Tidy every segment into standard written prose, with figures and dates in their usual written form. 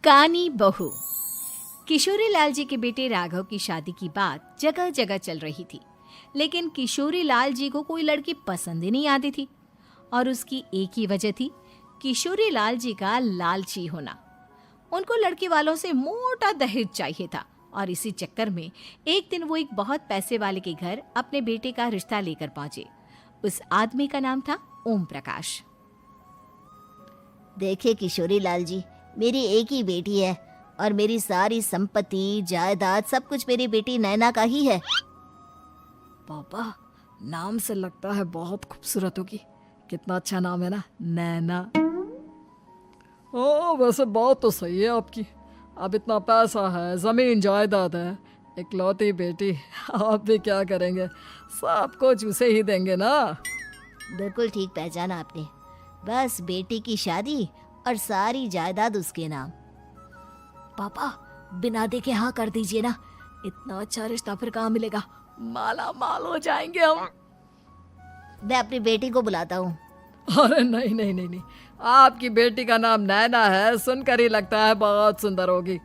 कानी बहू। किशोरी लाल जी के बेटे राघव की शादी की बात जगह जगह चल रही थी, लेकिन किशोरी लाल जी को कोई लड़की पसंद ही नहीं आती थी। और उसकी एक ही वजह थी, किशोरी लाल जी का लालची होना। उनको लड़की वालों से मोटा दहेज चाहिए था और इसी चक्कर में एक दिन वो एक बहुत पैसे वाले के घर अपने बेटे का रिश्ता लेकर पहुंचे। उस आदमी का नाम था ओम प्रकाश। देखिए किशोरी लाल जी, मेरी एक ही बेटी है और मेरी सारी संपत्ति जायदाद सब कुछ मेरी बेटी नैना का ही है। पापा, नाम से लगता है बहुत खूबसूरत होगी। कितना अच्छा नाम है ना, नैना। ओ, वैसे बात तो सही है आपकी। अब इतना पैसा है, जमीन जायदाद है, इकलौती बेटी, आप भी क्या करेंगे? सब कुछ उसे ही देंगे ना। बिल्कुल ठीक पहचाना आपने। बस बेटी की शादी और सारी जायदाद उसके नाम। पापा, बिना देखे हाँ कर दीजिए ना। इतना अच्छा रिश्ता फिर कहाँ मिलेगा? माला माल हो जाएंगे हम। मैं अपनी बेटी को बुलाता हूँ। अरे नहीं नहीं नहीं नहीं, आपकी बेटी का नाम नैना है, सुनकर ही लगता है बहुत सुंदर होगी।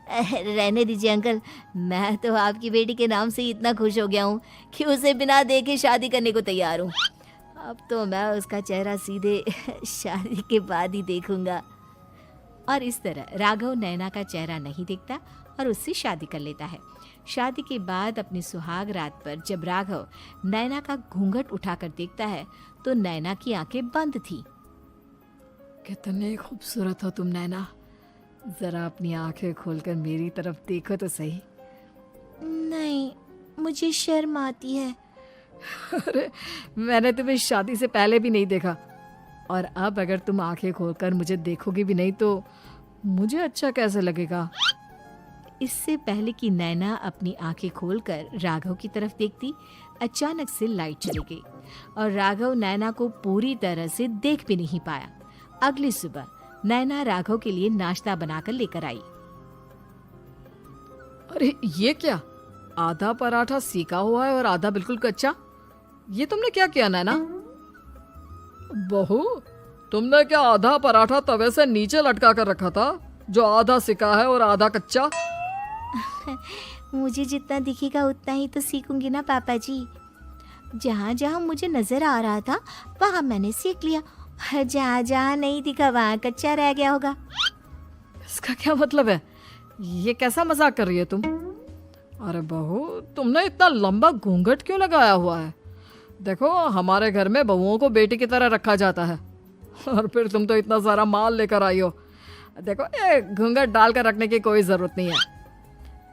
रहने दीजिए अंकल, मैं तो आपकी बेटी के नाम से ही इतना खुश हो गया हूँ कि उसे बिना देखे शादी करने को तैयार हूँ। अब तो मैं उसका चेहरा सीधे शादी के बाद ही देखूंगा। और इस तरह राघव नैना का चेहरा नहीं देखता और उससे शादी कर लेता है। शादी के बाद अपनी सुहाग रात पर जब राघव नैना का घूंघट उठाकर देखता है तो नैना की आंखें बंद थी। कितनी खूबसूरत हो तुम नैना, जरा अपनी आंखें खोलकर मेरी तरफ देखो तो सही। नहीं, मुझे शर्म आती है। अरे, मैंने तुम्हें शादी से पहले भी नहीं देखा, और अब अगर तुम आंखें खोलकर मुझे देखोगी भी नहीं तो मुझे अच्छा कैसे लगेगा? इससे पहले कि नैना अपनी आंखें खोलकर राघव की तरफ देखती, अचानक से लाइट चली गई और राघव नैना को पूरी तरह से देख भी नहीं पाया। अगली सुबह नैना राघव के लिए नाश्ता बनाकर लेकर आई। अरे ये क्या, आधा पराठा सीका हुआ है और आधा बिल्कुल कच्चा। ये तुमने क्या किया नैना? बहू, तुमने क्या आधा पराठा तवे से नीचे लटका कर रखा था, जो आधा सिका है और आधा कच्चा? मुझे जितना दिखेगा उतना ही तो सीखूंगी ना पापा जी। जहाँ जहाँ मुझे नजर आ रहा था वहाँ मैंने सीख लिया, जहाँ जहाँ नहीं दिखा वहाँ कच्चा रह गया होगा। इसका क्या मतलब है? ये कैसा मजाक कर रही है तुम? अरे बहू, तुमने इतना लंबा घूंघट क्यों लगाया हुआ है? देखो, हमारे घर में बहुओं को बेटी की तरह रखा जाता है, और फिर तुम तो इतना सारा माल लेकर आई हो। देखो, ये घूंघट डालकर रखने की कोई जरूरत नहीं है।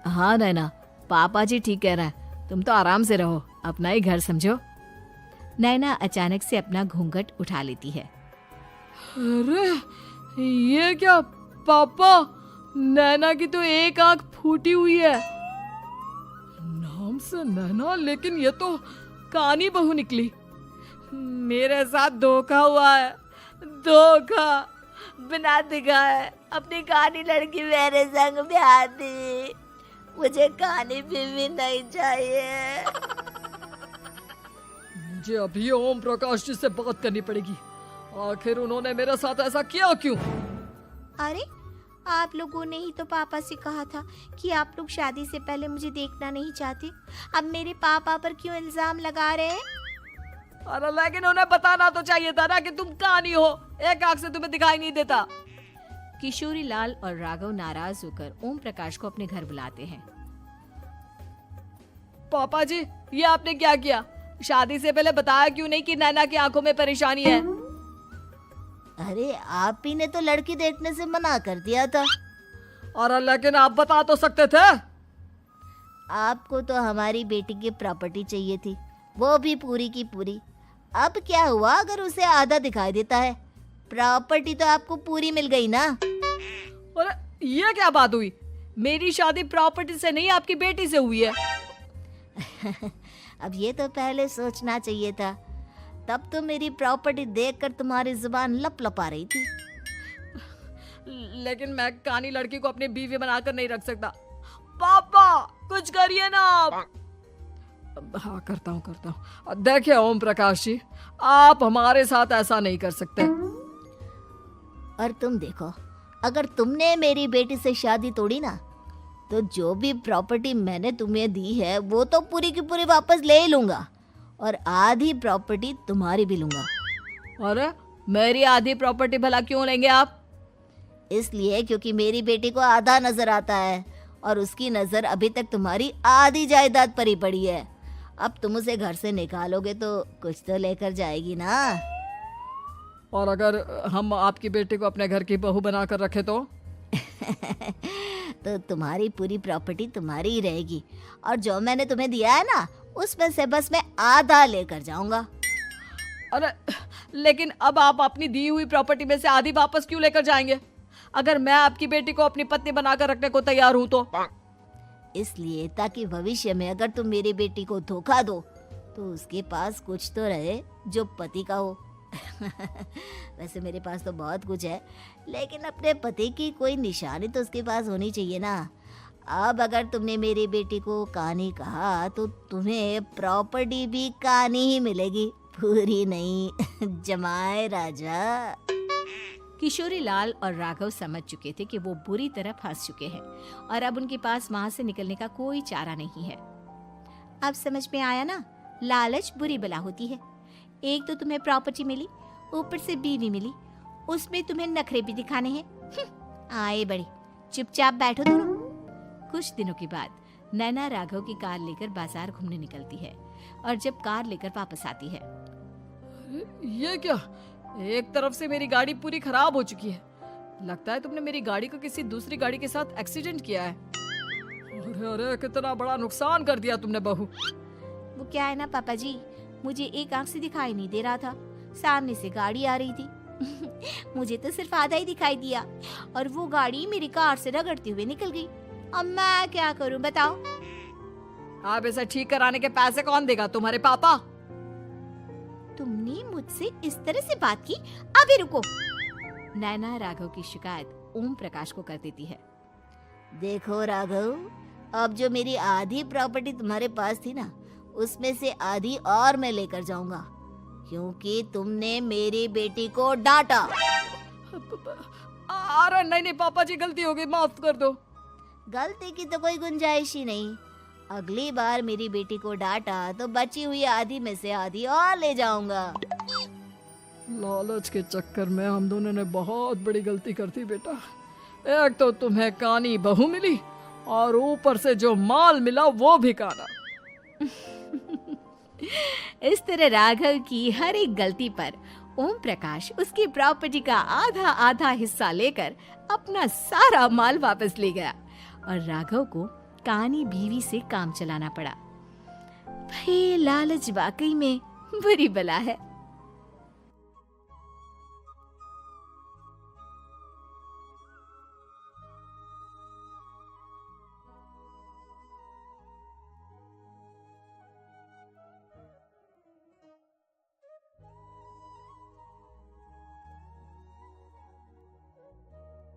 हाँ नैना, पापा जी ठीक कह रहे हैं, तुम तो आराम से रहो, अपना ही घर समझो। नैना अचानक से अपना घूंघट उठा लेती है। अरे ये क्या पापा, नैना की तो एक आंख फूटी हुई है। नाम से नैना, लेकिन ये तो कानी बहू निकली। मेरे साथ धोखा हुआ है, धोखा। बिना दिखाए अपनी कानी लड़की मेरे संग ब्याह दी। मुझे कानी बीवी नहीं चाहिए। मुझे अभी ओम प्रकाश जी से बात करनी पड़ेगी। आखिर उन्होंने मेरे साथ ऐसा किया क्यों? अरे, आप लोगों ने ही तो पापा से कहा था कि आप लोग शादी से पहले मुझे देखना नहीं चाहते। अब मेरे पापा पर क्यों इल्जाम लगा रहे हैं? अरे लेकिन उन्हें बताना तो चाहिए था ना कि तुम कानी हो, एक आंख से तुम्हें दिखाई नहीं देता। किशोरी लाल और राघव नाराज होकर ओम प्रकाश को अपने घर बुलाते हैं। पापा जी, ये आपने क्या किया? शादी से पहले बताया क्यों नहीं कि नैना की आंखों में परेशानी है? अरे, आप ही ने तो लड़की देखने से मना कर दिया था। अरे लेकिन आप बता तो सकते थे। आपको तो हमारी बेटी की प्रॉपर्टी चाहिए थी, वो भी पूरी की पूरी। अब क्या हुआ अगर उसे आधा दिखाई देता है? प्रॉपर्टी तो आपको पूरी मिल गई ना। अरे ये क्या बात हुई? मेरी शादी प्रॉपर्टी से नहीं, आपकी बेटी से हुई है। अब ये तो पहले सोचना चाहिए था, तब तो मेरी प्रॉपर्टी देखकर तुम्हारी जुबान लप लपा रही थी। लेकिन मैं कानी लड़की को अपनी बीवी बनाकर नहीं रख सकता। पापा, कुछ करिए ना आप। हाँ, करता हूँ। देखिए ओम प्रकाश जी, आप हमारे साथ ऐसा नहीं कर सकते। और तुम देखो, अगर तुमने मेरी बेटी से शादी तोड़ी ना, तो जो भी प्रॉपर्टी मैंने तुम्हें दी है वो तो पूरी की पूरी वापस ले ही लूंगा, और आधी प्रॉपर्टी तुम्हारी भी लूंगा। अरे मेरी आधी प्रॉपर्टी भला क्यों लेंगे आप? इसलिए क्योंकि मेरी बेटी को आधा नजर आता है और उसकी नजर अभी तक तुम्हारी आधी जायदाद पर ही पड़ी है। अब तुम उसे घर से निकालोगे तो कुछ तो लेकर जाएगी ना। और अगर हम आपकी बेटी को अपने घर की बहू बनाकर रखे तो? तो तुम्हारी पूरी प्रॉपर्टी तुम्हारी ही रहेगी, और जो मैंने तुम्हें दिया है ना, उसमें से बस मैं आधा लेकर जाऊंगा। अरे लेकिन अब आप अपनी दी हुई प्रॉपर्टी में से आधी वापस क्यों लेकर जाएंगे? अगर मैं आपकी बेटी को अपनी पत्नी बनाकर रखने को तैयार हूं तो? इसलिए ताकि भविष्य में अगर तुम मेरी बेटी को धोखा दो तो उसके पास कुछ तो रहे जो पति का हो। वैसे मेरे पास तो बहुत कुछ है, लेकिन अपने पति की कोई निशानी तो उसके पास होनी चाहिए ना। अब अगर तुमने मेरी बेटी को कानी कहा तो तुम्हें प्रॉपर्टी भी कानी ही मिलेगी, पूरी नहीं। जमाए राजा। किशोरी लाल और राघव समझ चुके थे कि वो बुरी तरह फंस चुके हैं और अब उनके पास वहां से निकलने का कोई चारा नहीं है। अब समझ में आया ना, लालच बुरी बला होती है। एक तो तुम्हें प्रॉपर्टी मिली, ऊपर से बीवी मिली, उसमें तुम्हें नखरे भी दिखाने हैं। आए बड़ी, चुपचाप बैठो दोनों। कुछ दिनों के बाद नैना राघव की कार लेकर बाजार घूमने निकलती है और जब कार लेकर वापस आती है, ये क्या? एक तरफ से मेरी गाड़ी पूरी खराब हो चुकी है। लगता है तुमने मेरी गाड़ी को किसी दूसरी गाड़ी के साथ एक्सीडेंट किया है। अरे अरे कितना बड़ा नुकसान कर दिया तुमने बहू। वो क्या है ना पापा जी, मुझे एक आंख से दिखाई नहीं दे रहा था, सामने से गाड़ी आ रही थी। मुझे तो सिर्फ आधा ही दिखाई दिया और वो गाड़ी मेरी कार से रगड़ते हुए निकल गई। अब मैं क्या करूं बताओ? आप इसे ठीक कराने के पैसे कौन देगा? तुम्हारे पापा? तुमने मुझसे इस तरह से बात की? अभी रुको। नैना राघव की शिकायत ओम प्रकाश को कर देती है। देखो राघव, अब जो मेरी आधी प्रॉपर्टी तुम्हारे पास थी ना, उसमें से आधी और मैं लेकर जाऊंगा, क्योंकि तुमने मेरी बेटी को डांटा। अरे नहीं नहीं पापा जी, गलती हो गई, माफ कर दो। गलती की तो कोई गुंजाइश ही नहीं। अगली बार मेरी बेटी को डांटा तो बची हुई आधी में से आधी और ले जाऊंगा। लालच के चक्कर में हम दोनों ने बहुत बड़ी गलती कर दी बेटा। एक तो तुम्हें कानी बहू मिली और ऊपर से जो माल मिला वो भी काना। इस तरह राघव की हर एक गलती पर ओम प्रकाश उसकी प्रॉपर्टी का आधा आधा हिस्सा लेकर अपना सारा माल वापस ले गया और राघव को कानी बीवी से काम चलाना पड़ा। भाई लालच वाकई में बुरी बला है।